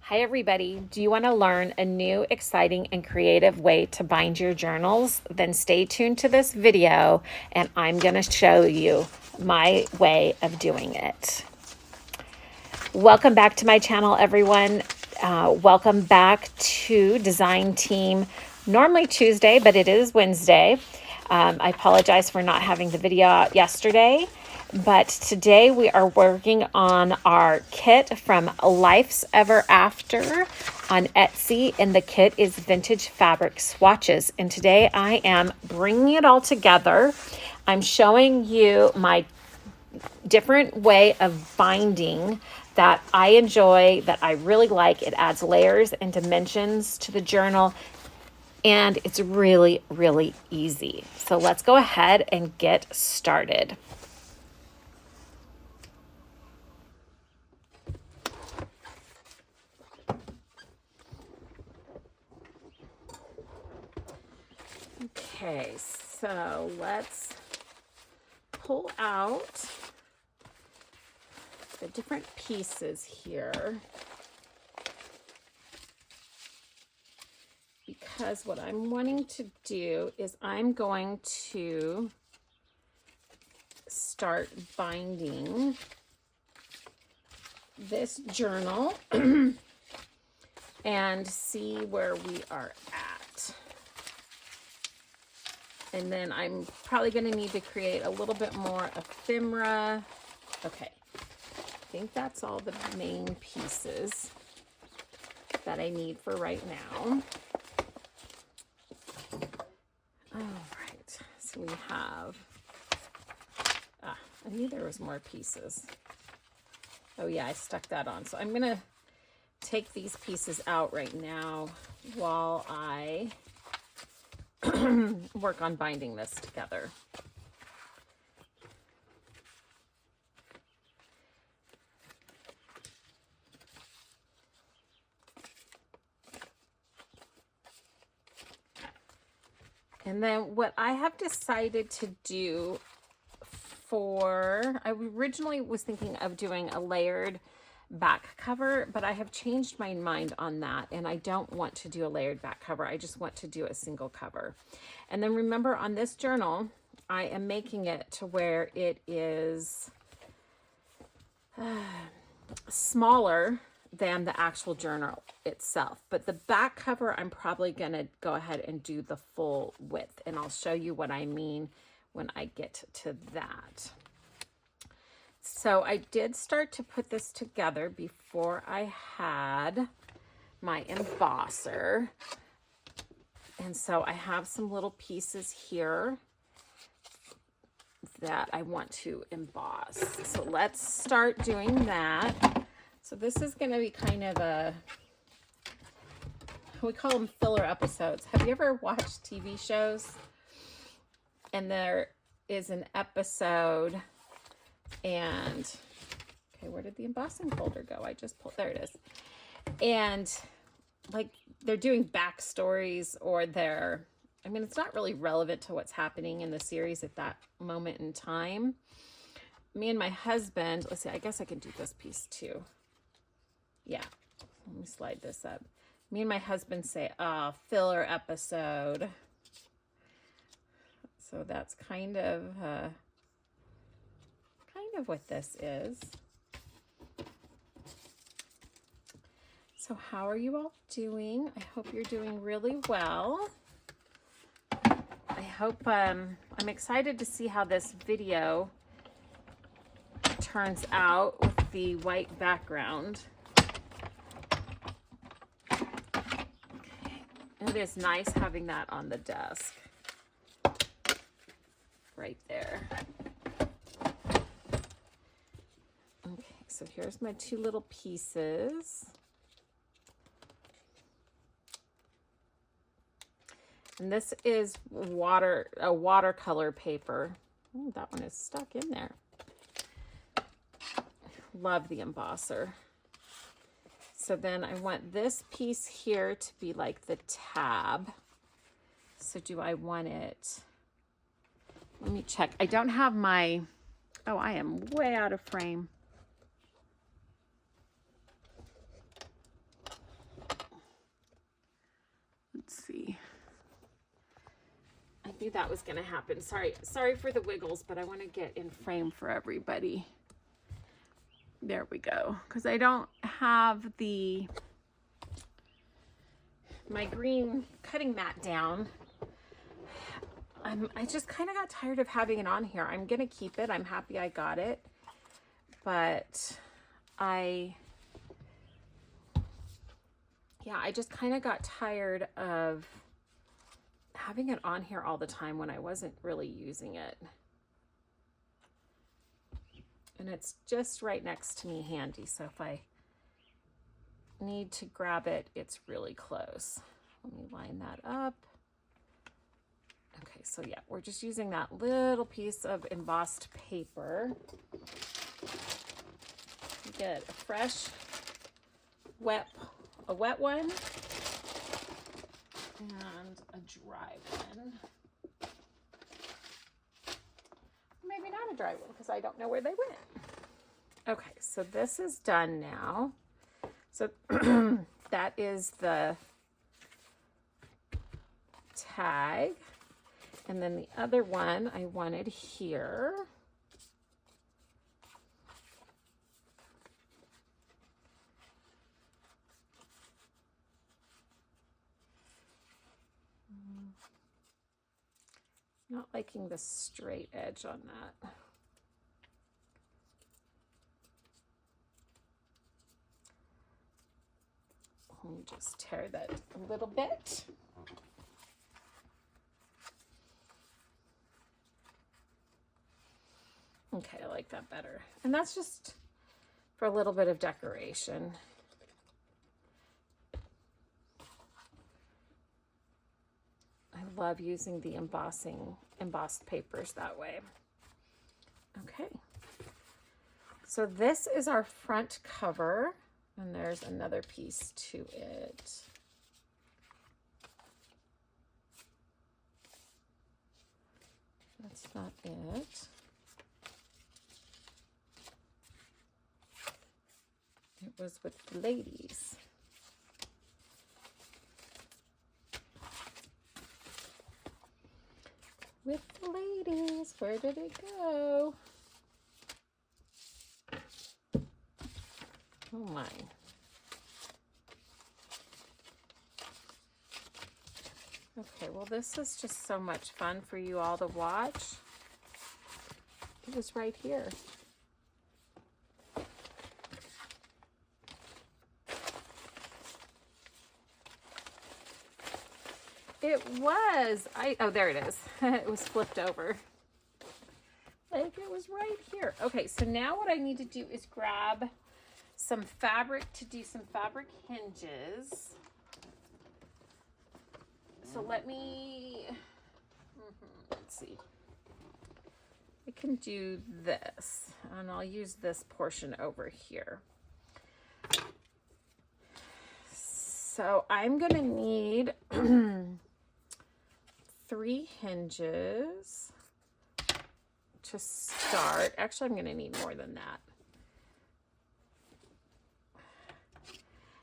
Hi everybody, do you want to learn a new, exciting, and creative way to bind your journals? Then stay tuned to this video and I'm going to show you my way of doing it. Welcome back to my channel, everyone. Welcome back to Design Team. Normally Tuesday, but it is Wednesday. I apologize for not having the video out yesterday. But today we are working on our kit from Life's Ever After on Etsy, and the kit is Vintage Fabric Swatches. And today I am bringing it all together. I'm showing you my different way of binding that I enjoy, that I really like. It adds layers and dimensions to the journal, and it's really, really easy. So let's go ahead and get started. Okay, so let's pull out the different pieces here, because what I'm wanting to do is I'm going to start binding this journal and see where we are at. And then I'm probably going to need to create a little bit more ephemera. Okay, I think that's all the main pieces that I need for right now. All right, so we have, I knew there was more pieces. Oh yeah, I stuck that on. So I'm going to take these pieces out right now while I work on binding this together. And then what I have decided to do I originally was thinking of doing a layered back cover, but I have changed my mind on that, and I don't want to do a layered back cover. I just want to do a single cover. And then remember, on this journal, I am making it to where it is smaller than the actual journal itself. But the back cover, I'm probably going to go ahead and do the full width, and I'll show you what I mean when I get to that. So I did start to put this together before I had my embosser. And so I have some little pieces here that I want to emboss. So let's start doing that. So this is going to be kind of a, we call them filler episodes. Have you ever watched TV shows? And there is an episode, and okay, where did the embossing folder go? I just pulled, there it is. And like they're doing backstories, or they're, I mean, it's not really relevant to what's happening in the series at that moment in time. Me and my husband, let's see, I guess I can do this piece too. Yeah, let me slide this up. Me and my husband say, filler episode. So that's kind of what this is. So how are you all doing? I hope you're doing really well. I hope, I'm excited to see how this video turns out with the white background. Okay. It is nice having that on the desk. Right there. Okay, so here's my two little pieces. And this is a watercolor paper. Ooh, that one is stuck in there. Love the embosser. So then I want this piece here to be like the tab. So do I want it? Let me check. I don't have my, oh, I am way out of frame. Knew that was going to happen. Sorry for the wiggles, but I want to get in frame for everybody. There we go. Because I don't have my green cutting mat down. I just kind of got tired of having it on here. I'm going to keep it. I'm happy I got it. But I just kind of got tired of having it on here all the time when I wasn't really using it. And it's just right next to me handy. So if I need to grab it, it's really close. Let me line that up. Okay, so yeah, we're just using that little piece of embossed paper. Get a fresh, wet one and a dry one. Maybe not a dry one because I don't know where they went. Okay, so this is done now. So that is the tag. And then the other one I wanted here. Not liking the straight edge on that. Let me just tear that a little bit. Okay, I like that better. And that's just for a little bit of decoration. I love using the embossed papers that way. Okay. So this is our front cover, and there's another piece to it. That's not it. It was with the ladies. With the ladies, where did it go? Oh my. Okay, well this is just so much fun for you all to watch. It was right here. It was. Oh, there it is. It was flipped over. Like it was right here. Okay, so now what I need to do is grab some fabric to do some fabric hinges. So let me, let's see. I can do this, and I'll use this portion over here. So I'm gonna need 3 hinges to start. Actually, I'm gonna need more than that.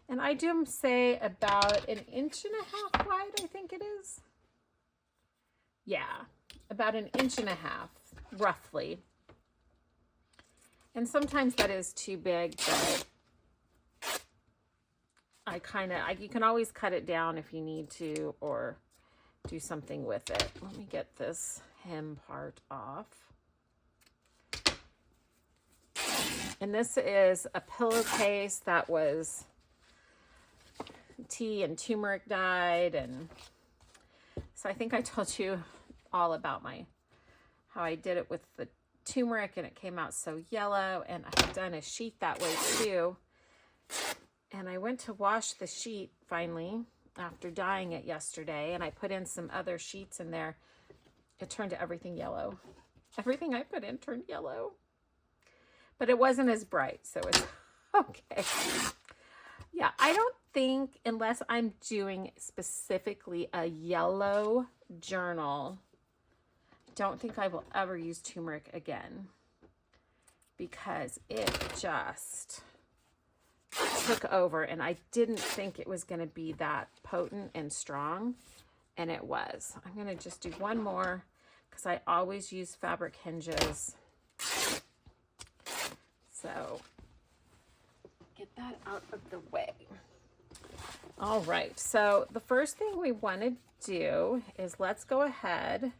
And I do say about 1.5 inches wide, I think it is. Yeah, about 1.5 inches, roughly. And sometimes that is too big, but you can always cut it down if you need to, or do something with it. Let me get this hem part off. And this is a pillowcase that was tea and turmeric dyed, and so I think I told you all about how I did it with the turmeric, and it came out so yellow, and I've done a sheet that way too. And I went to wash the sheet finally after dyeing it yesterday, and I put in some other sheets in there. It turned everything yellow. Everything I put in turned yellow. But it wasn't as bright, so it's okay. Yeah, I don't think, unless I'm doing specifically a yellow journal, I don't think I will ever use turmeric again, because it just took over, and I didn't think it was going to be that potent and strong, and it was. I'm gonna just do one more because I always use fabric hinges. So get that out of the way. All right, so the first thing we want to do is let's go ahead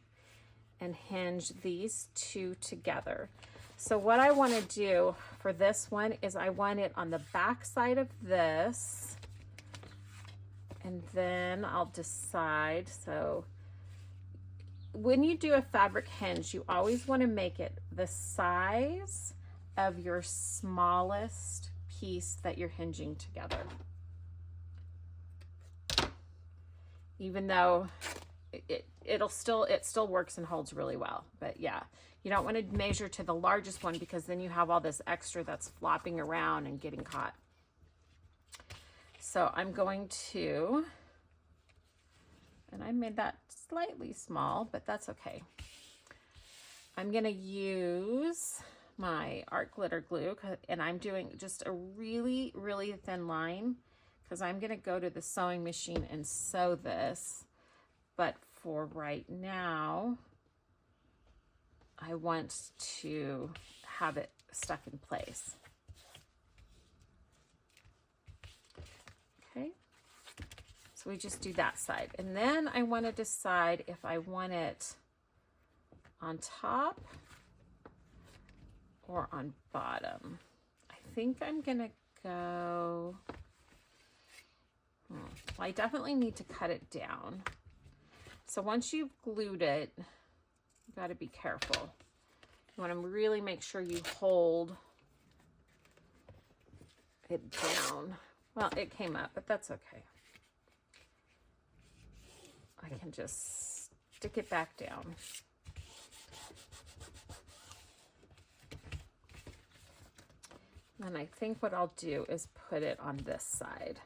and hinge these two together. So what I want to do for this one is I want it on the back side of this, and then I'll decide. So when you do a fabric hinge, you always want to make it the size of your smallest piece that you're hinging together. Even though it still works and holds really well. But yeah, you don't want to measure to the largest one because then you have all this extra that's flopping around and getting caught. So I'm going to, and I made that slightly small, but that's okay. I'm going to use my art glitter glue, and I'm doing just a really, really thin line because I'm going to go to the sewing machine and sew this. But for right now, I want to have it stuck in place. Okay, so we just do that side. And then I want to decide if I want it on top or on bottom. I think I'm gonna go, well, I definitely need to cut it down. So once you've glued it, you got to be careful. You want to really make sure you hold it down. Well, it came up, but that's okay. I can just stick it back down. And I think what I'll do is put it on this side.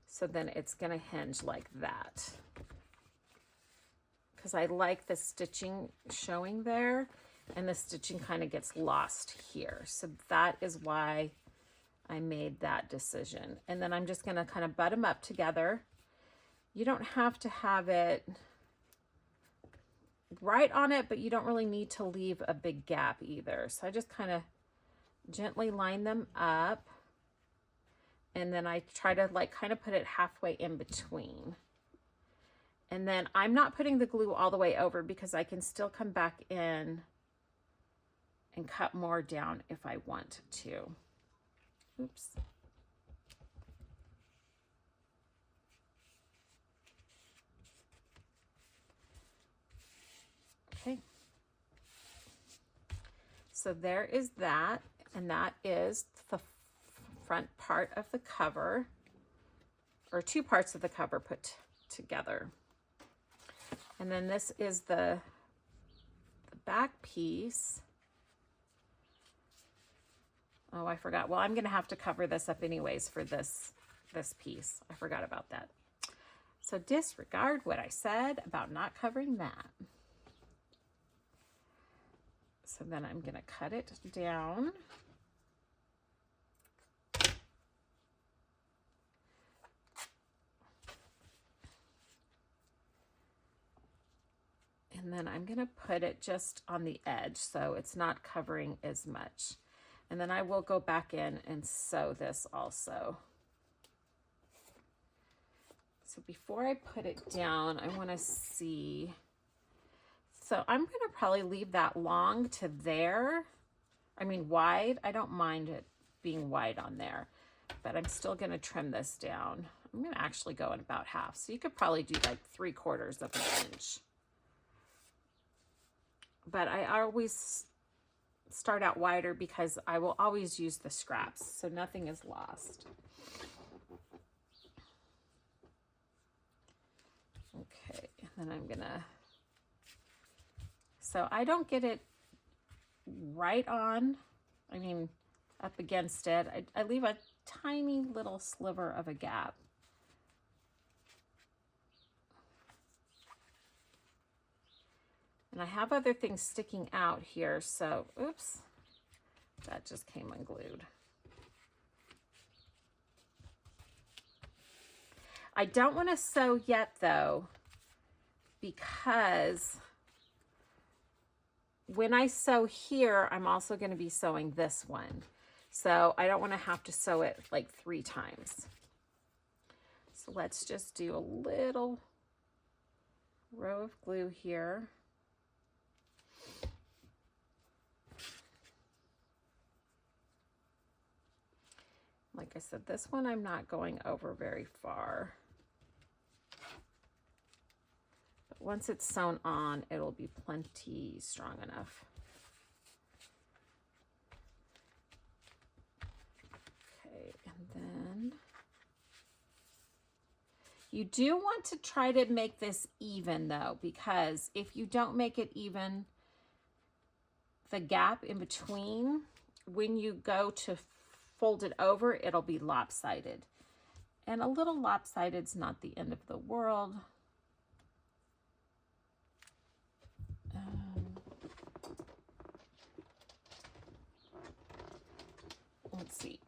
So then it's going to hinge like that. Because I like the stitching showing there, and the stitching kind of gets lost here. So that is why I made that decision. And then I'm just going to kind of butt them up together. You don't have to have it right on it, but you don't really need to leave a big gap either. So I just kind of gently line them up, and then I try to like kind of put it halfway in between. And then I'm not putting the glue all the way over because I can still come back in and cut more down if I want to. Oops. Okay. So there is that, and that is the front part of the cover, or two parts of the cover put together. And then this is the back piece. Oh, I forgot. Well, I'm going to have to cover this up anyways for this piece. I forgot about that. So disregard what I said about not covering that. So then I'm going to cut it down. And then I'm going to put it just on the edge so it's not covering as much. And then I will go back in and sew this also. So before I put it down, I want to see. So I'm going to probably leave that long to there. I mean wide. I don't mind it being wide on there, but I'm still going to trim this down. I'm going to actually go in about half. So you could probably do like 3/4 of an inch. But I always start out wider because I will always use the scraps, so nothing is lost. Okay, and then I'm gonna, so I don't get it right on, I mean up against it. I leave a tiny little sliver of a gap. And I have other things sticking out here, so, oops, that just came unglued. I don't want to sew yet though, because when I sew here, I'm also going to be sewing this one. So I don't want to have to sew it like 3 times. So let's just do a little row of glue here. Like I said, this one I'm not going over very far. But once it's sewn on, it'll be plenty strong enough. Okay, and then you do want to try to make this even though, because if you don't make it even, the gap in between, when you go to fold it over, it'll be lopsided. And a little lopsided's not the end of the world. Let's see.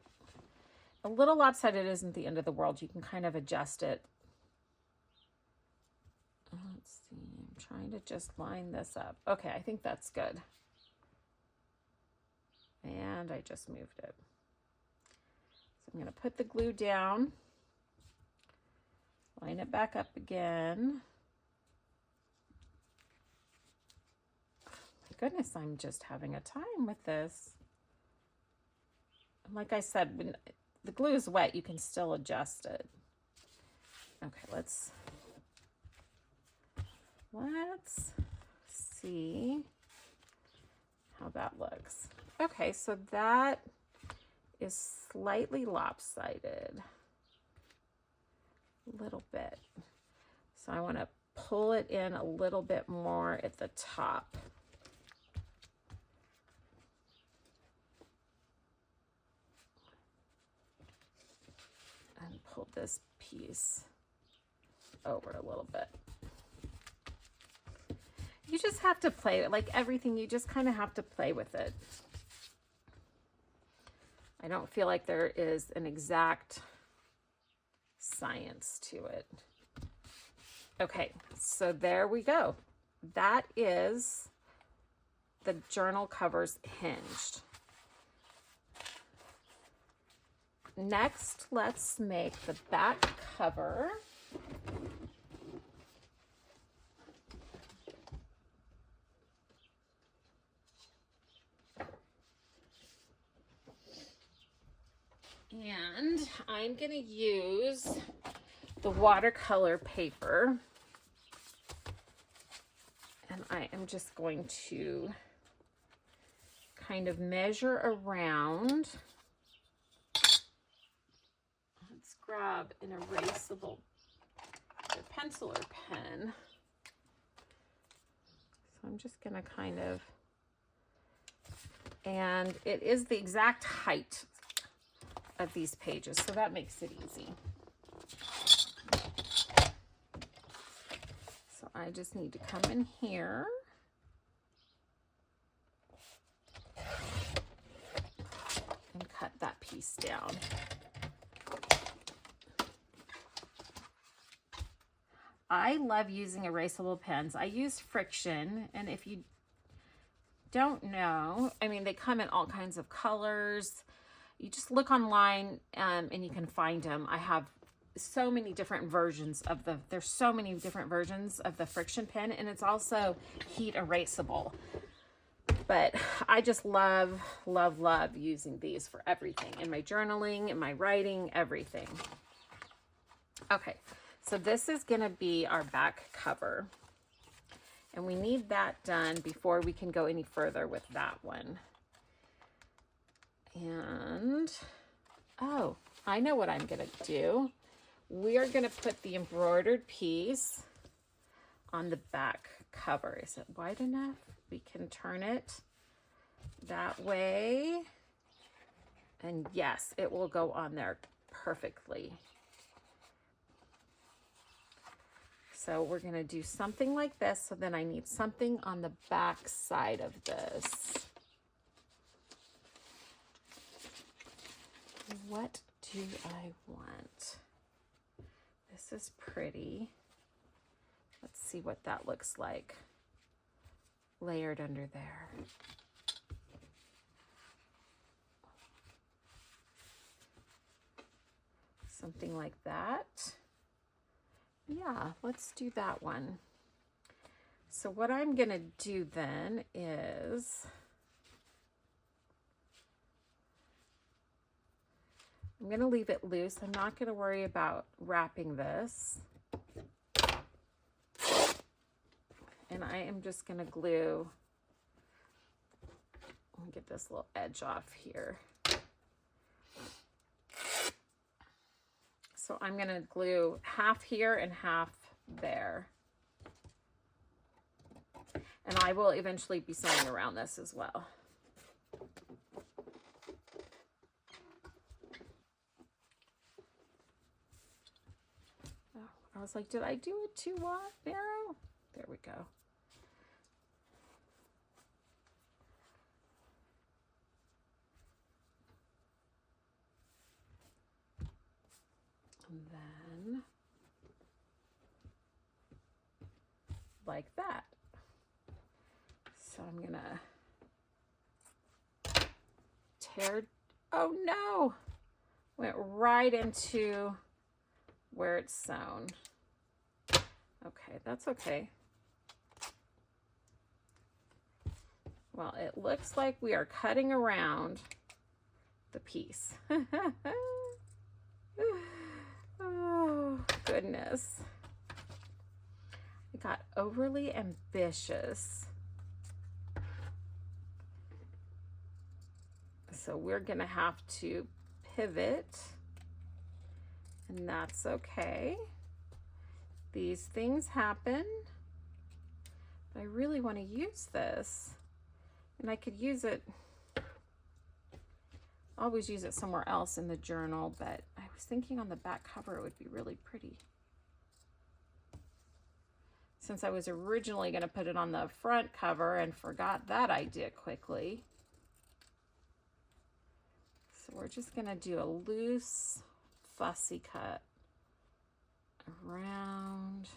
A little lopsided isn't the end of the world. You can kind of adjust it. Let's see. I'm trying to just line this up. Okay, I think that's good. And I just moved it. So I'm going to put the glue down, line it back up again. My goodness, I'm just having a time with this. Like I said, when the glue is wet, you can still adjust it. Okay, let's see how that looks. Okay, so that is slightly lopsided, a little bit. So I want to pull it in a little bit more at the top. And pull this piece over a little bit. You just have to play, like everything, you just kind of have to play with it. I don't feel like there is an exact science to it. Okay, so there we go. That is the journal covers hinged. Next, let's make the back cover. And I'm going to use the watercolor paper. And I am just going to kind of measure around. Let's grab an erasable pencil or pen. So I'm just going to kind of, and it is the exact height of these pages, so that makes it easy. So I just need to come in here and cut that piece down. I love using erasable pens. I use Friction, and if you don't know, I mean, they come in all kinds of colors. You just look online and you can find them. I have so many different versions of there's so many different versions of the Friction pen, and it's also heat erasable. But I just love, love, love using these for everything, in my journaling, in my writing, everything. Okay, so this is gonna be our back cover. And we need that done before we can go any further with that one. And, oh, I know what I'm gonna do. We are gonna put the embroidered piece on the back cover. Is it wide enough? We can turn it that way. And yes, it will go on there perfectly. So we're gonna do something like this. So then I need something on the back side of this. What do I want? This is pretty. Let's see what that looks like layered under there. Something like that. Yeah, let's do that one. So what I'm gonna do then is I'm gonna leave it loose. I'm not gonna worry about wrapping this. And I am just gonna glue, let me get this little edge off here. So I'm gonna glue half here and half there. And I will eventually be sewing around this as well. Oh, I was like, did I do it too narrow? There we go. And then, like that. So I'm gonna tear, oh no, went right into where it's sewn. Okay, that's okay. Well, it looks like we are cutting around the piece. Oh, goodness. I got overly ambitious. So we're gonna have to pivot, and that's okay. These things happen, but I really want to use this, and I could use it, always use it somewhere else in the journal, but I was thinking on the back cover it would be really pretty. Since I was originally going to put it on the front cover and forgot that idea quickly. So we're just going to do a loose, fussy cut around.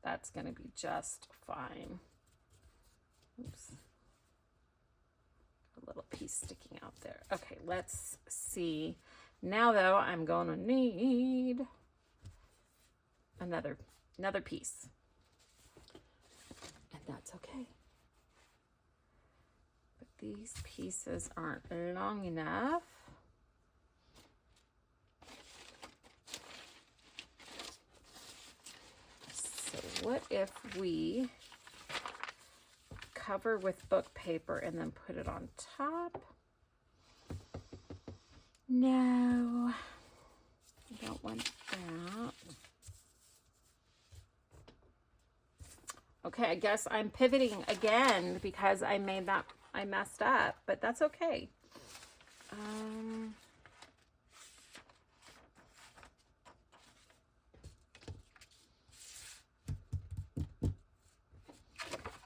That's going to be just fine. Oops. A little piece sticking out there. Okay, let's see. Now though, I'm going to need another piece. And that's okay. But these pieces aren't long enough. What if we cover with book paper and then put it on top? No, I don't want that. Okay, I guess I'm pivoting again because I messed up, but that's okay.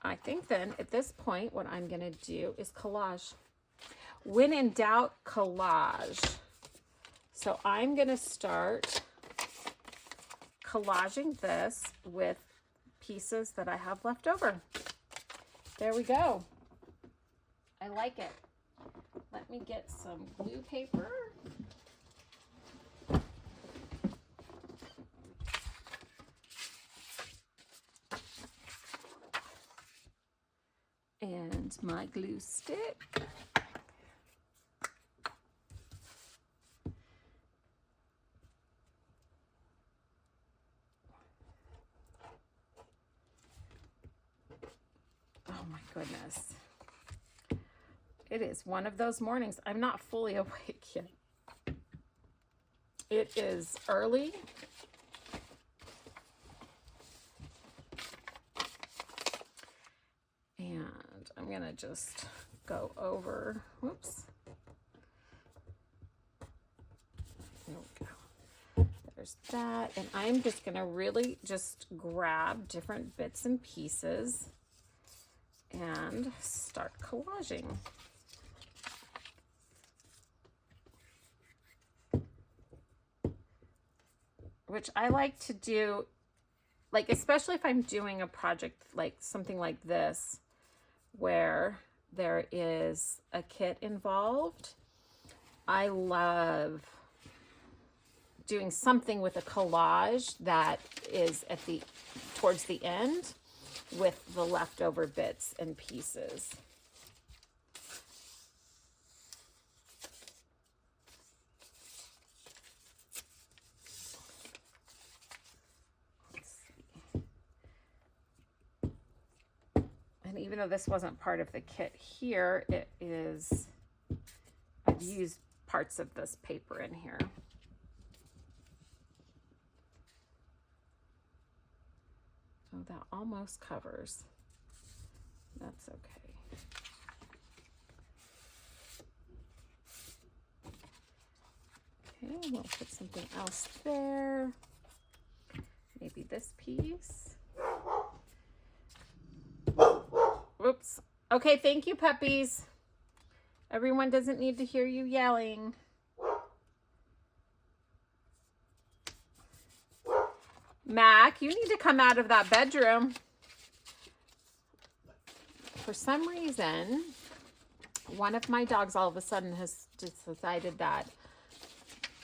I think then at this point, what I'm going to do is collage. When in doubt, collage. So I'm going to start collaging this with pieces that I have left over. There we go. I like it. Let me get some glue paper. And my glue stick. Oh my goodness. It is one of those mornings. I'm not fully awake yet. It is early. And I'm gonna just go over, whoops. There we go. there's that. And I'm just gonna really just grab different bits and pieces and start collaging. Which I like to do, like, especially if I'm doing a project like something like this, where there is a kit involved. I love doing something with a collage that is at the towards the end with the leftover bits and pieces. And even though this wasn't part of the kit here, it is, I've used parts of this paper in here. Oh, that almost covers. That's okay. Okay, we'll put something else there. Maybe this piece. Oops. Okay, thank you, puppies. Everyone doesn't need to hear you yelling. Mac, you need to come out of that bedroom. For some reason, one of my dogs all of a sudden has just decided that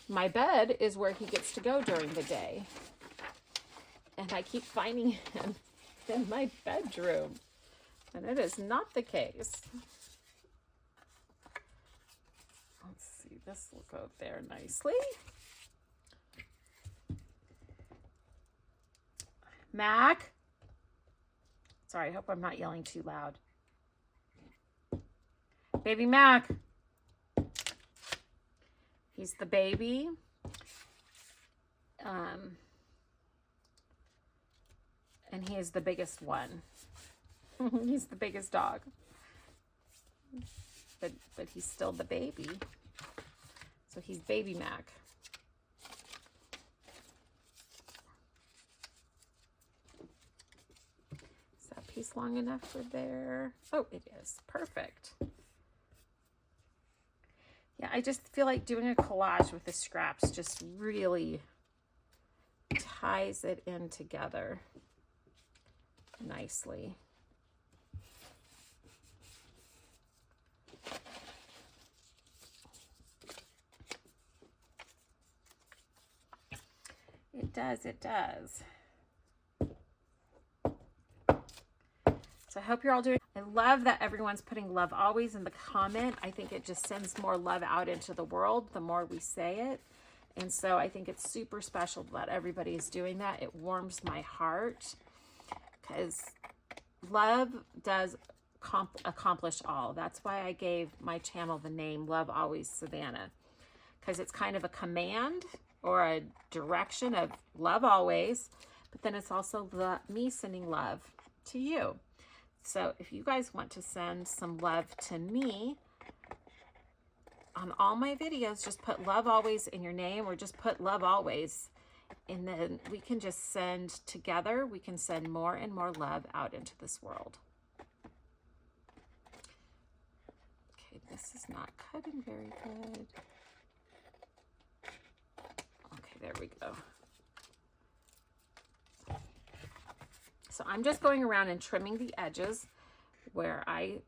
my bed is where he gets to go during the day. And I keep finding him in my bedroom. And it is not the case. Let's see, this will go there nicely. Mac. Sorry, I hope I'm not yelling too loud. Baby Mac. He's the baby. And he is the biggest one. He's the biggest dog. But he's still the baby. So he's Baby Mac. Is that piece long enough for there? Oh, it is. Perfect. Yeah, I just feel like doing a collage with the scraps just really ties it in together nicely. It does, it does. So I hope you're all doing, I love that everyone's putting love always in the comment. I think it just sends more love out into the world the more we say it. And so I think it's super special that everybody is doing that. It warms my heart because love does accomplish all. That's why I gave my channel the name Love Always Savannah, because it's kind of a command or a direction of love always, but then it's also me sending love to you. So if you guys want to send some love to me on all my videos, just put love always in your name, or just put love always, and then we can just send together. We can send more and more love out into this world. Okay, this is not cutting very good. Okay, there we go. So I'm just going around and trimming the edges where I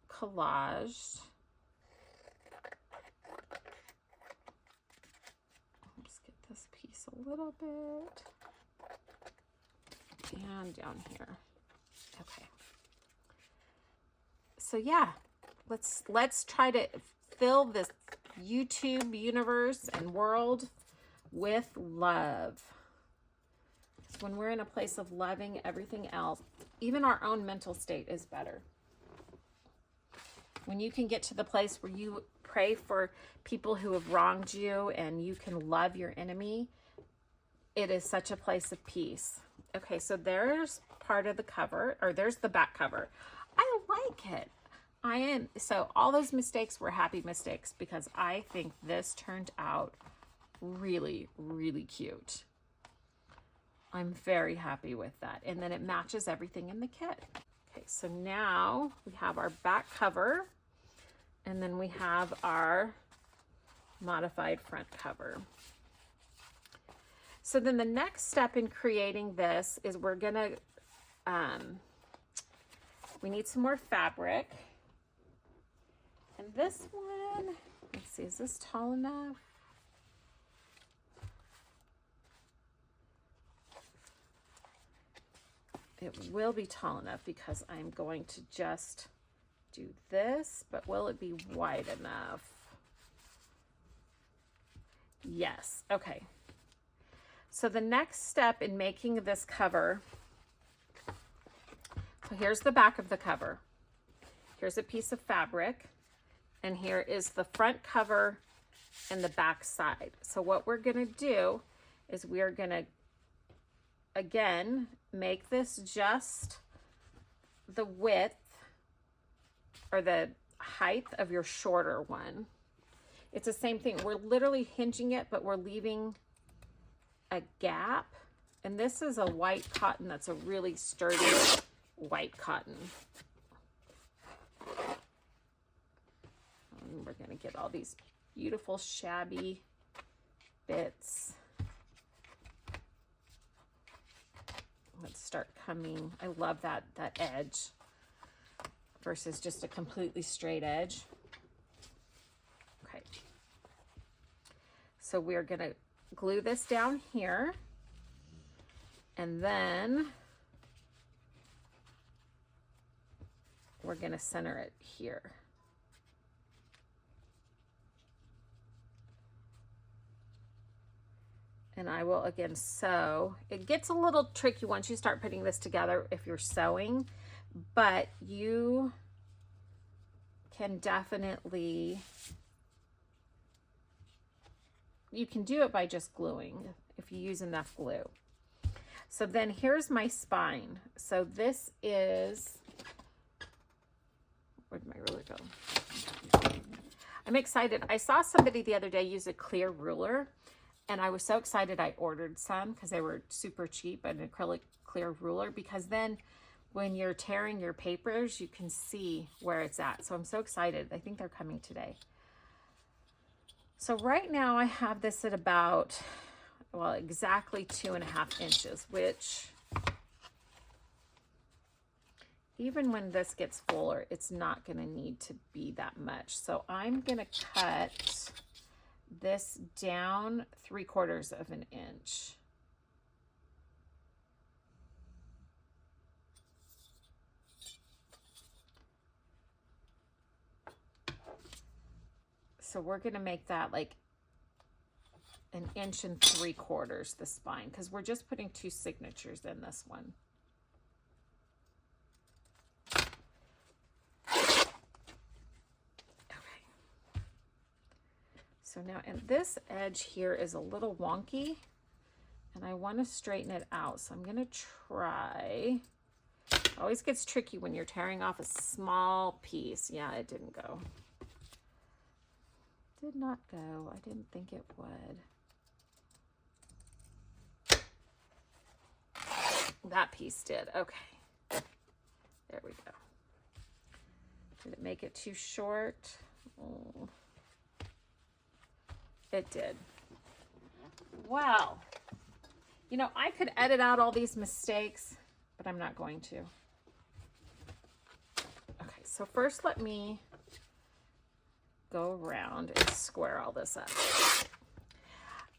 collaged. Let's get this piece a little bit. And down here. Okay. So yeah, let's try to fill this YouTube universe and world with love. When we're in a place of loving everything else, even our own mental state is better. When you can get to the place where you pray for people who have wronged you and you can love your enemy, it is such a place of peace. Okay, so there's part of the cover, or there's the back cover. I like it. So all those mistakes were happy mistakes because I think this turned out really, really cute. I'm very happy with that. And then it matches everything in the kit. Okay, so now we have our back cover, and then we have our modified front cover. So then the next step in creating this is we're gonna, we need some more fabric. And this one, let's see, is this tall enough? It will be tall enough because I'm going to just do this, but will it be wide enough? Yes, okay. So the next step in making this cover, so here's the back of the cover. Here's a piece of fabric, and here is the front cover and the back side. So what we're gonna do is we're gonna, again, make this just the width or the height of your shorter one. It's the same thing. We're literally hinging it, but we're leaving a gap. And this is a white cotton that's a really sturdy white cotton. And we're going to get all these beautiful shabby bits. Let's start coming. I love that edge versus just a completely straight edge. Okay. So we're going to glue this down here, and then we're going to center it here. And I will again sew. It gets a little tricky once you start putting this together if you're sewing, but you can definitely, you can do it by just gluing if you use enough glue. So then here's my spine. So this is, where'd my ruler go? I'm excited. I saw somebody the other day use a clear ruler, and I was so excited I ordered some because they were super cheap, an acrylic clear ruler, because then when you're tearing your papers, you can see where it's at. So I'm so excited. I think they're coming today. So right now I have this at about, well, exactly 2.5 inches, which even when this gets fuller, it's not gonna need to be that much. So I'm gonna cut this down 3/4 of an inch. So we're gonna make that like 1 3/4 inches, the spine, because we're just putting 2 signatures in this one. So now, and this edge here is a little wonky, and I want to straighten it out. So I'm going to try. It always gets tricky when you're tearing off a small piece. Yeah, it didn't go. Did not go. I didn't think it would. That piece did. Okay. There we go. Did it make it too short? Oh. It did. Well, you know, I could edit out all these mistakes, but I'm not going to. Okay, so first let me go around and square all this up.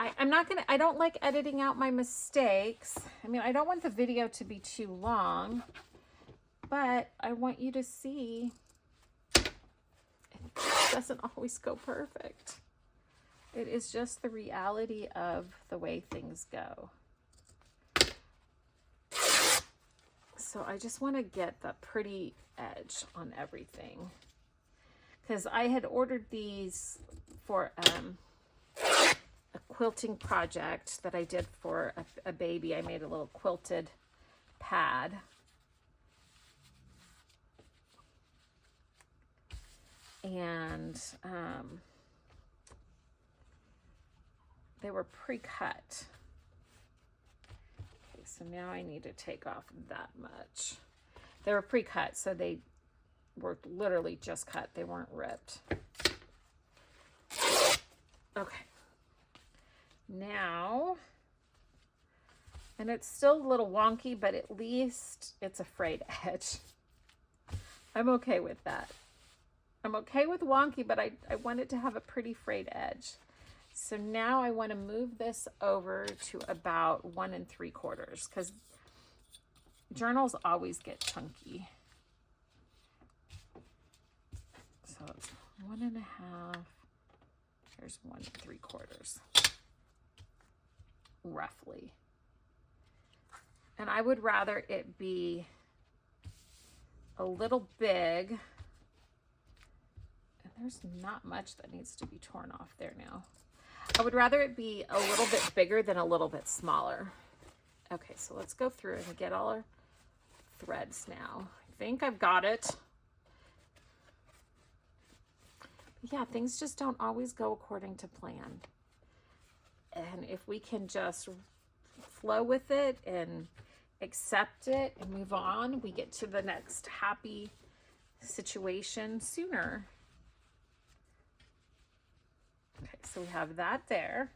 I don't like editing out my mistakes. I mean, I don't want the video to be too long, but I want you to see it doesn't always go perfect. It is just the reality of the way things go. So I just want to get the pretty edge on everything, because I had ordered these for a quilting project that I did for a baby. I made a little quilted pad. And they were pre-cut. Okay, so now I need to take off that much. They were pre-cut, so they were literally just cut. They weren't ripped. Okay. Now, and it's still a little wonky, but at least it's a frayed edge. I'm okay with that. I'm okay with wonky, but I want it to have a pretty frayed edge. So now I want to move this over to about 1 3/4, because journals always get chunky. So it's 1 1/2. Here's 1 3/4, roughly. And I would rather it be a little big. And there's not much that needs to be torn off there now. I would rather it be a little bit bigger than a little bit smaller. Okay, so let's go through and get all our threads now. I think I've got it. But yeah, things just don't always go according to plan. And if we can just flow with it and accept it and move on, we get to the next happy situation sooner. Okay, so we have that there.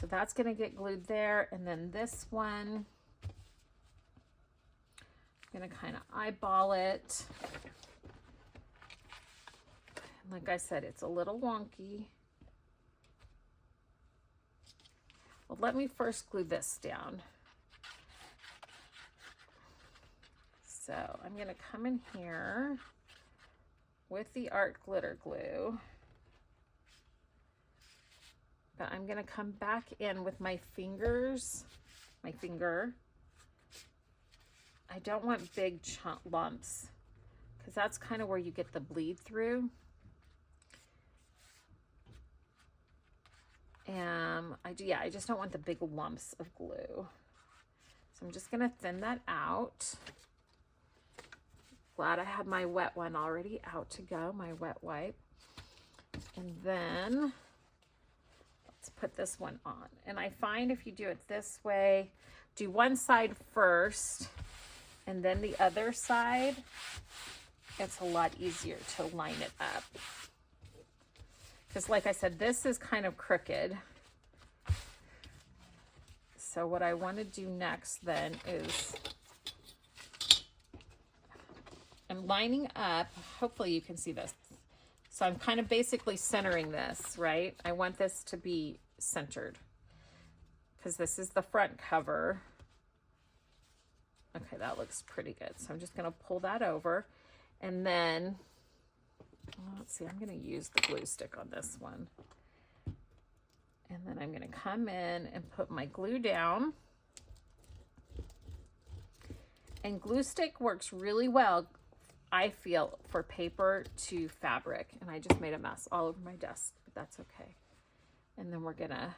So that's going to get glued there. And then this one, I'm going to kind of eyeball it. And like I said, it's a little wonky. Well, let me first glue this down. So I'm going to come in here with the art glitter glue. But I'm going to come back in with my fingers, my finger. I don't want big lumps, because that's kind of where you get the bleed through. I just don't want the big lumps of glue. So I'm just going to thin that out. Glad I had my wet one already out to go, my wet wipe. And then let's put this one on. And I find if you do it this way, do one side first and then the other side, it's a lot easier to line it up. Because like I said, this is kind of crooked. So what I want to do next then is, I'm lining up, hopefully you can see this. So I'm kind of basically centering this, right? I want this to be centered because this is the front cover. Okay, that looks pretty good. So I'm just going to pull that over, and then, let's see, I'm going to use the glue stick on this one. And then I'm going to come in and put my glue down. And glue stick works really well, I feel, for paper to fabric. And I just made a mess all over my desk, but that's okay. And then we're going to,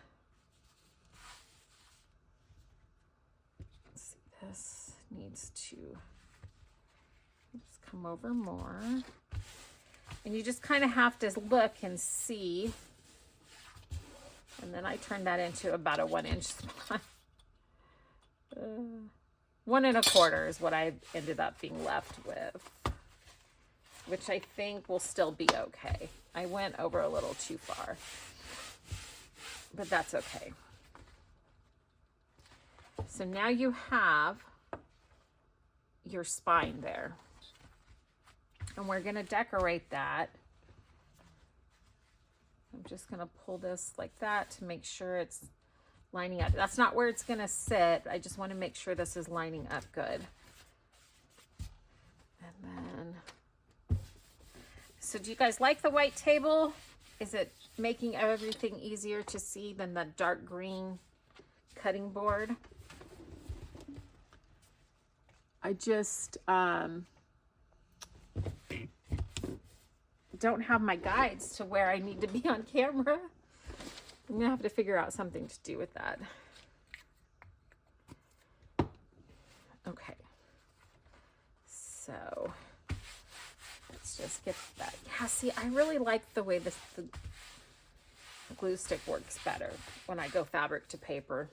let's see, this needs to just come over more. And you just kind of have to look and see. And then I turned that into about a 1 inch spot. 1 1/4 is what I ended up being left with, which I think will still be okay. I went over a little too far, but that's okay. So now you have your spine there, and we're going to decorate that. I'm just going to pull this like that to make sure it's lining up. That's not where it's going to sit. I just want to make sure this is lining up good. And then, so do you guys like the white table? Is it making everything easier to see than the dark green cutting board? I just don't have my guides to where I need to be on camera. I'm gonna have to figure out something to do with that. Okay, so let's just get that. Yeah, see, I really like the way the glue stick works better when I go fabric to paper.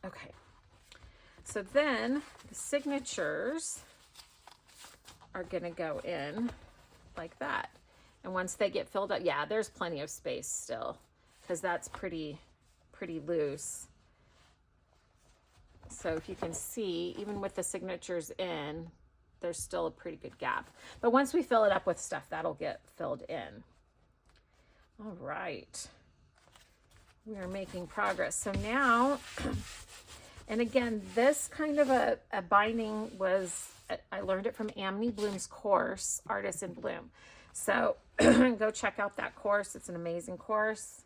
Okay, so then the signatures are gonna go in like that. And once they get filled up, yeah, there's plenty of space still, because that's pretty loose. So if you can see, even with the signatures in, there's still a pretty good gap. But once we fill it up with stuff, that'll get filled in. All right, we are making progress. So now, and again, this kind of a binding was, I learned it from Amity Bloom's course, Artist in Bloom. So go check out that course. It's an amazing course.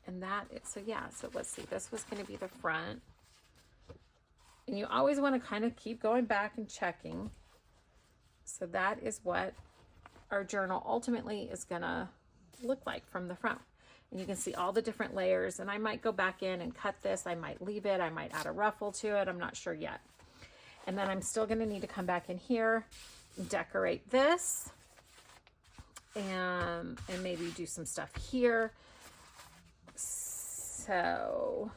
And that, so yeah, so let's see, this was going to be the front. And you always want to kind of keep going back and checking. So that is what our journal ultimately is going to look like from the front. And you can see all the different layers, and I might go back in and cut this. I might leave it. I might add a ruffle to it. I'm not sure yet. And then I'm still going to need to come back in here, decorate this, and maybe do some stuff here. So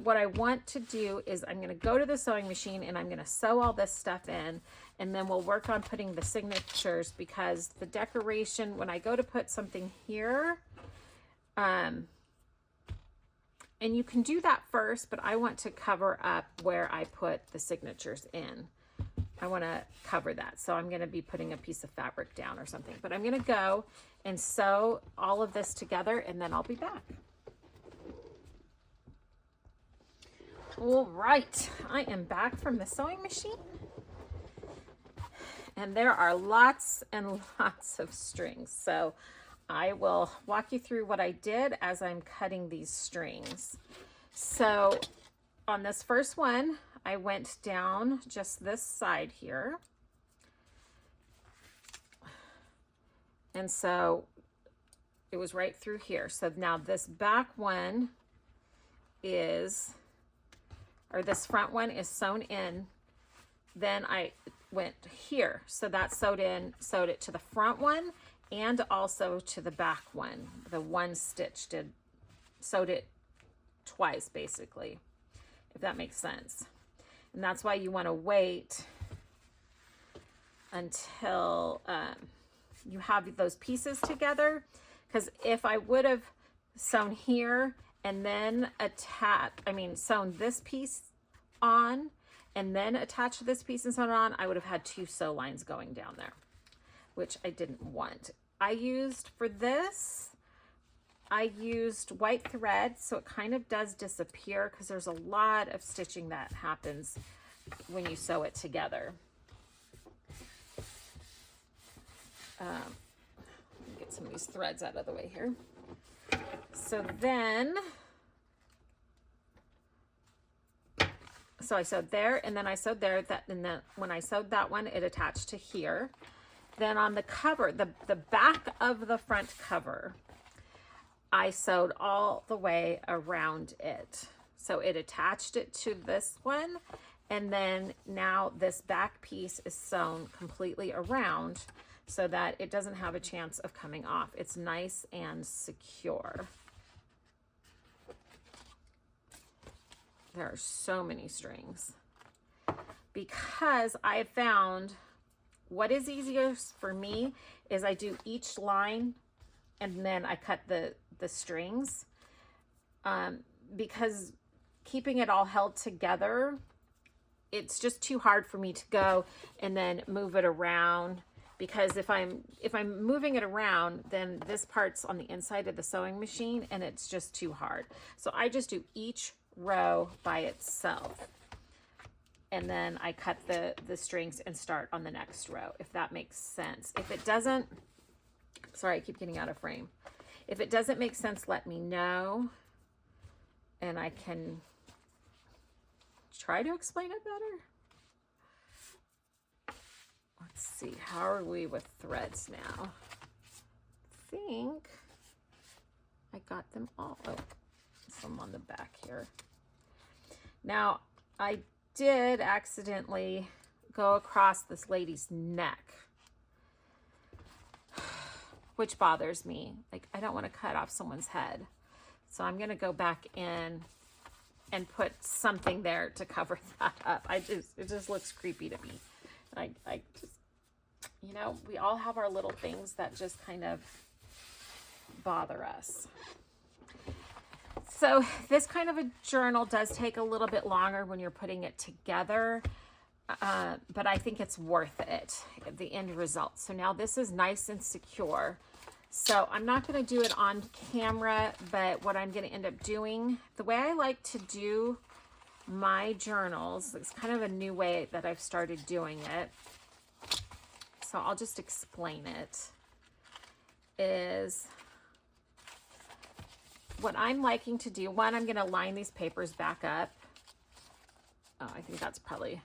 what I want to do is I'm going to go to the sewing machine and I'm going to sew all this stuff in, and then we'll work on putting the signatures, because the decoration, when I go to put something here, and you can do that first, but I want to cover up where I put the signatures in. I want to cover that. So I'm going to be putting a piece of fabric down or something, but I'm going to go and sew all of this together, and then I'll be back. All right, I am back from the sewing machine, and there are lots and lots of strings. So I will walk you through what I did as I'm cutting these strings. So on this first one, I went down just this side here. And so it was right through here. So now this back one is, or this front one is sewn in. Then I went here. So that's sewed it to the front one and also to the back one. The one stitch sewed it twice basically, if that makes sense. And that's why you want to wait until you have those pieces together. Because if I would have sewn here and then sewn this piece on and then attached this piece and sewn it on, I would have had two sew lines going down there, which I didn't want. For this, I used white thread, so it kind of does disappear because there's a lot of stitching that happens when you sew it together. Let me get some of these threads out of the way here. So I sewed there, and then I sewed there, and then when I sewed that one, it attached to here. Then on the cover, the back of the front cover, I sewed all the way around it. So it attached it to this one, and then now this back piece is sewn completely around so that it doesn't have a chance of coming off. It's nice and secure. There are so many strings because I have found what is easiest for me is I do each line and then I cut the strings, because keeping it all held together, it's just too hard for me to go and then move it around, because if I'm moving it around, then this part's on the inside of the sewing machine and it's just too hard. So I just do each row by itself, and then I cut the strings and start on the next row, if that makes sense. If it doesn't, sorry, I keep getting out of frame. If it doesn't make sense, let me know and I can try to explain it better. Let's see, how are we with threads now? I think I got them all. Oh, some on the back here. Now, I did accidentally go across this lady's neck. which bothers me. Like, I don't want to cut off someone's head. So I'm going to go back in and put something there to cover that up. It just looks creepy to me. I just, you know, we all have our little things that just kind of bother us. So this kind of a journal does take a little bit longer when you're putting it together, but I think it's worth it, the end result. So now this is nice and secure. So I'm not going to do it on camera, but what I'm going to end up doing, the way I like to do my journals, it's kind of a new way that I've started doing it. So I'll just explain it, is what I'm liking to do. One, I'm going to line these papers back up. Oh, I think that's probably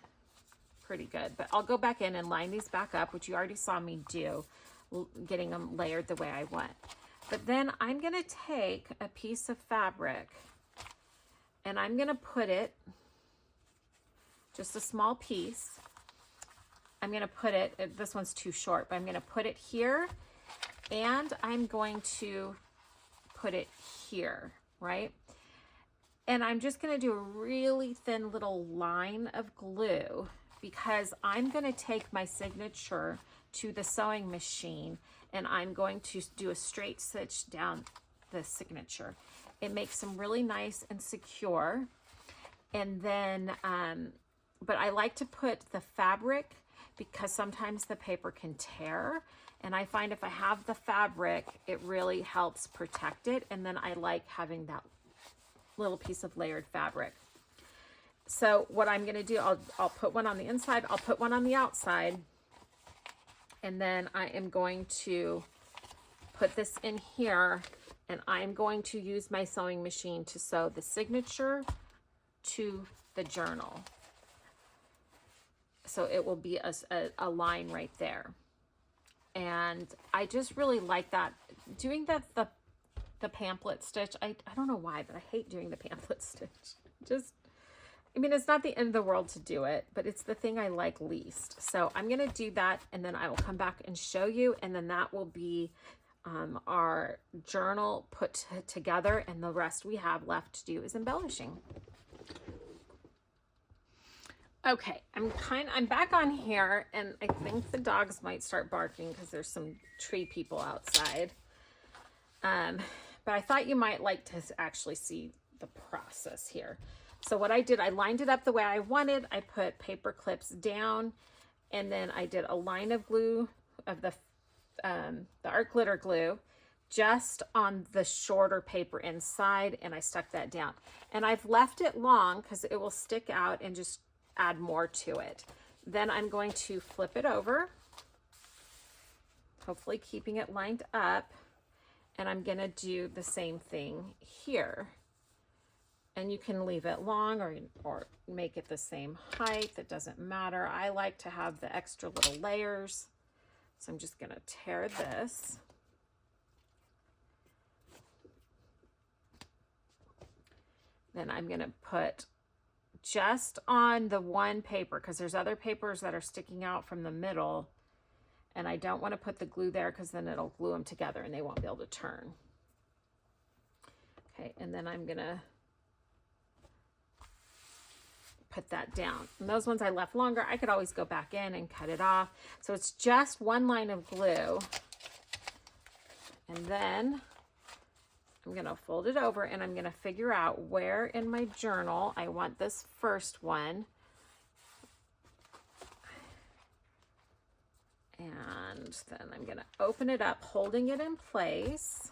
pretty good, but I'll go back in and line these back up, which you already saw me do, getting them layered the way I want. But then I'm going to take a piece of fabric and I'm going to put it, just a small piece, I'm going to put it, this one's too short, but I'm going to put it here and I'm going to put it here, right? And I'm just going to do a really thin little line of glue because I'm going to take my signature to the sewing machine and I'm going to do a straight stitch down the signature. It makes them really nice and secure. And then, but I like to put the fabric because sometimes the paper can tear. And I find if I have the fabric, it really helps protect it. And then I like having that little piece of layered fabric. So what I'm going to do, I'll put one on the inside, I'll put one on the outside, and then I am going to put this in here, and I'm going to use my sewing machine to sew the signature to the journal. So it will be a line right there. And I just really like that. Doing the pamphlet stitch, I don't know why, but I hate doing the pamphlet stitch. I mean, it's not the end of the world to do it, but it's the thing I like least. So I'm going to do that, and then I will come back and show you, and then that will be our journal put together, and the rest we have left to do is embellishing. Okay, I'm back on here, and I think the dogs might start barking because there's some tree people outside. But I thought you might like to actually see the process here. So what I did, I lined it up the way I wanted. I put paper clips down, and then I did a line of glue of the art glitter glue just on the shorter paper inside, and I stuck that down. And I've left it long because it will stick out and just add more to it. Then I'm going to flip it over, hopefully keeping it lined up, and I'm going to do the same thing here. And you can leave it long or make it the same height. It doesn't matter. I like to have the extra little layers. So I'm just going to tear this. Then I'm going to put just on the one paper, because there's other papers that are sticking out from the middle. And I don't want to put the glue there because then it'll glue them together and they won't be able to turn. Okay, and then I'm going to put that down. And those ones I left longer, I could always go back in and cut it off. So it's just one line of glue. And then I'm going to fold it over and I'm going to figure out where in my journal I want this first one. And then I'm going to open it up, holding it in place.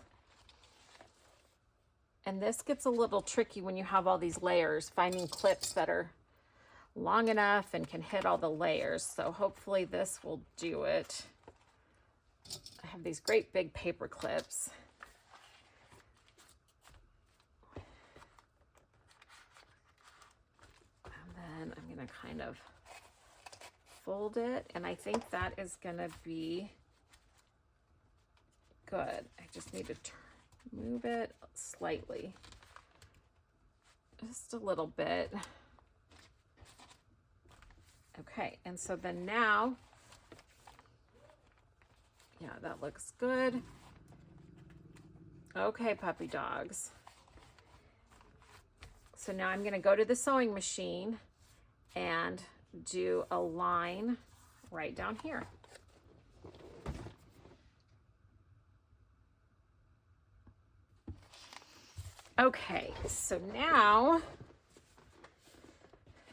And this gets a little tricky when you have all these layers, finding clips that are long enough and can hit all the layers. So hopefully this will do it. I have these great big paper clips. And then I'm going to kind of fold it, and I think that is going to be good. I just need to move it slightly, just a little bit. Okay, and so then now, yeah, that looks good. Okay, puppy dogs. So now I'm going to go to the sewing machine and do a line right down here. Okay, so now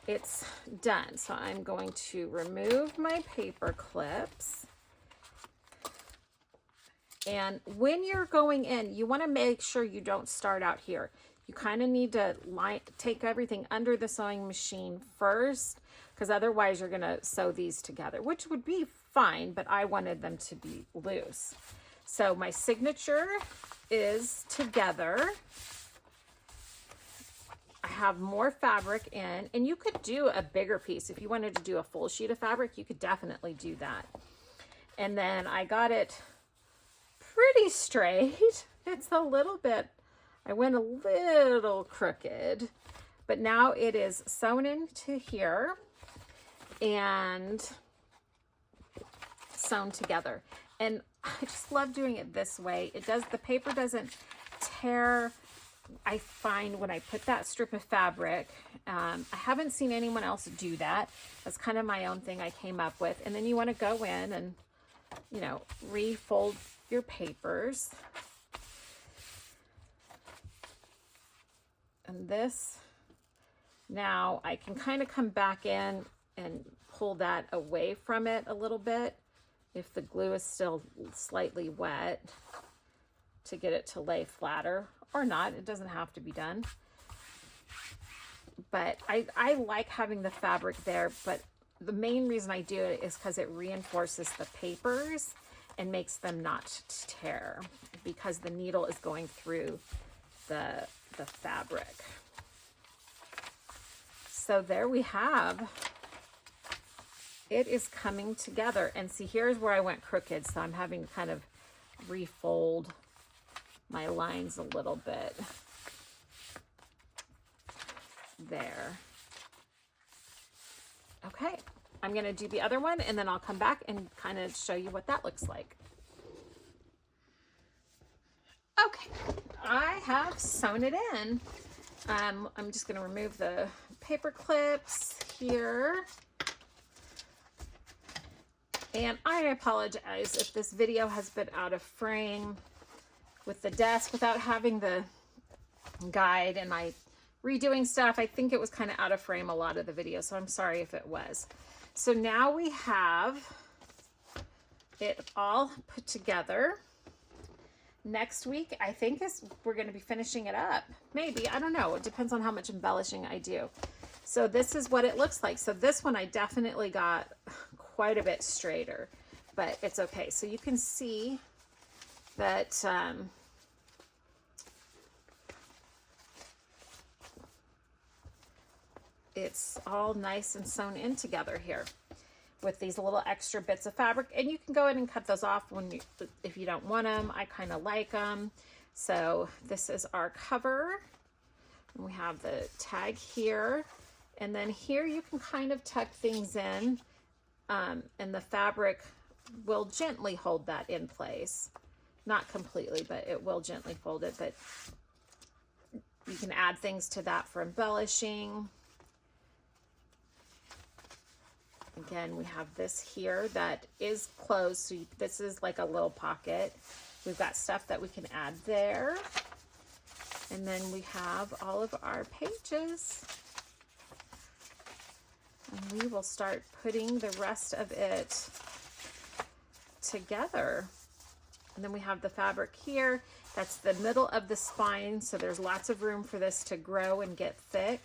it's done. So I'm going to remove my paper clips. And when you're going in, you want to make sure you don't start out here. You kind of need to take everything under the sewing machine first, because otherwise you're going to sew these together, which would be fine, but I wanted them to be loose. So my signature is together. I have more fabric in, and you could do a bigger piece. If you wanted to do a full sheet of fabric, you could definitely do that. And then I got it pretty straight. It's a little bit, I went a little crooked, but now it is sewn into here and sewn together. And I just love doing it this way. It does, the paper doesn't tear. I find when I put that strip of fabric, I haven't seen anyone else do that. That's kind of my own thing I came up with. And then you want to go in and, you know, refold your papers. And this, now I can kind of come back in and pull that away from it a little bit if the glue is still slightly wet, to get it to lay flatter, or not. It doesn't have to be done. But I like having the fabric there, but the main reason I do it is because it reinforces the papers and makes them not tear, because the needle is going through the fabric. So there we have, it is coming together. And see, here's where I went crooked, so I'm having to kind of refold my lines a little bit there. Okay, I'm going to do the other one, and then I'll come back and kind of show you what that looks like. Okay, I have sewn it in. I'm just going to remove the paper clips here. And I apologize if this video has been out of frame with the desk without having the guide and I redoing stuff. I think it was kind of out of frame a lot of the video, so I'm sorry if it was. So now we have it all put together. Next week, I think we're going to be finishing it up. Maybe, I don't know. It depends on how much embellishing I do. So this is what it looks like. So this one I definitely got quite a bit straighter, but it's okay. So you can see that it's all nice and sewn in together here with these little extra bits of fabric. And you can go in and cut those off if you don't want them. I kind of like them. So this is our cover. And we have the tag here. And then here you can kind of tuck things in, and the fabric will gently hold that in place. Not completely, but it will gently fold it. But you can add things to that for embellishing. Again, we have this here that is closed, so this is like a little pocket. We've got stuff that we can add there. And then we have all of our pages. And we will start putting the rest of it together. And then we have the fabric here. That's the middle of the spine, so there's lots of room for this to grow and get thick.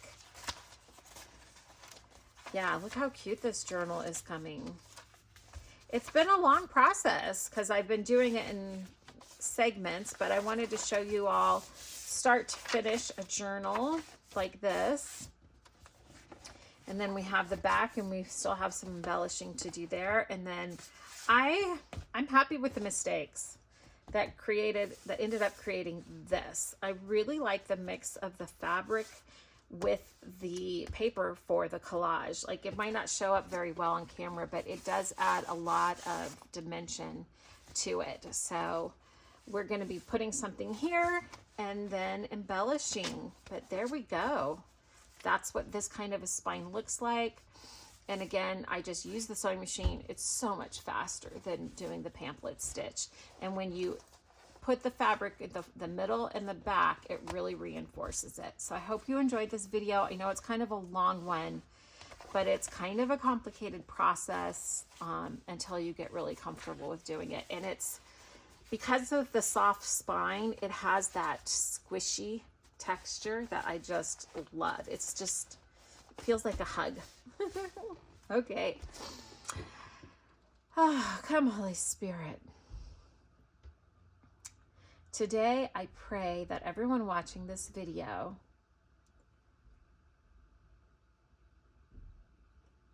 Yeah, look how cute this journal is coming. It's been a long process because I've been doing it in segments, but I wanted to show you all start to finish a journal like this. And then we have the back, and we still have some embellishing to do there. And then I'm happy with the mistakes that ended up creating this. I really like the mix of the fabric with the paper for the collage. Like, it might not show up very well on camera, but it does add a lot of dimension to it. So we're going to be putting something here and then embellishing. But there we go. That's what this kind of a spine looks like. And again, I just use the sewing machine. It's so much faster than doing the pamphlet stitch. And when you put the fabric in the middle and the back, it really reinforces it. So I hope you enjoyed this video. I know it's kind of a long one, but it's kind of a complicated process until you get really comfortable with doing it. And it's because of the soft spine, it has that squishy texture that I just love. It's just, it feels like a hug. Okay. Oh, come Holy Spirit. Today, I pray that everyone watching this video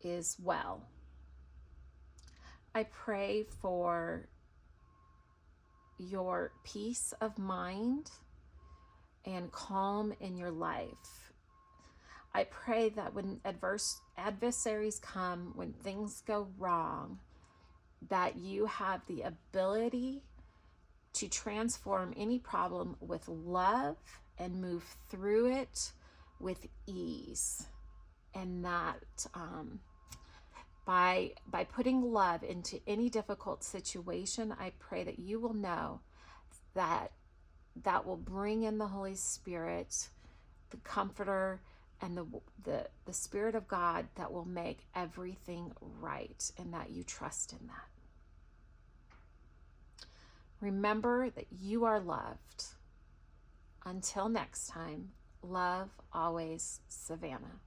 is well. I pray for your peace of mind and calm in your life. I pray that when adversaries come, when things go wrong, that you have the ability to transform any problem with love and move through it with ease. And that by putting love into any difficult situation, I pray that you will know that will bring in the Holy Spirit, the Comforter, and the Spirit of God that will make everything right, and that you trust in that. Remember that you are loved. Until next time, love always, Savannah.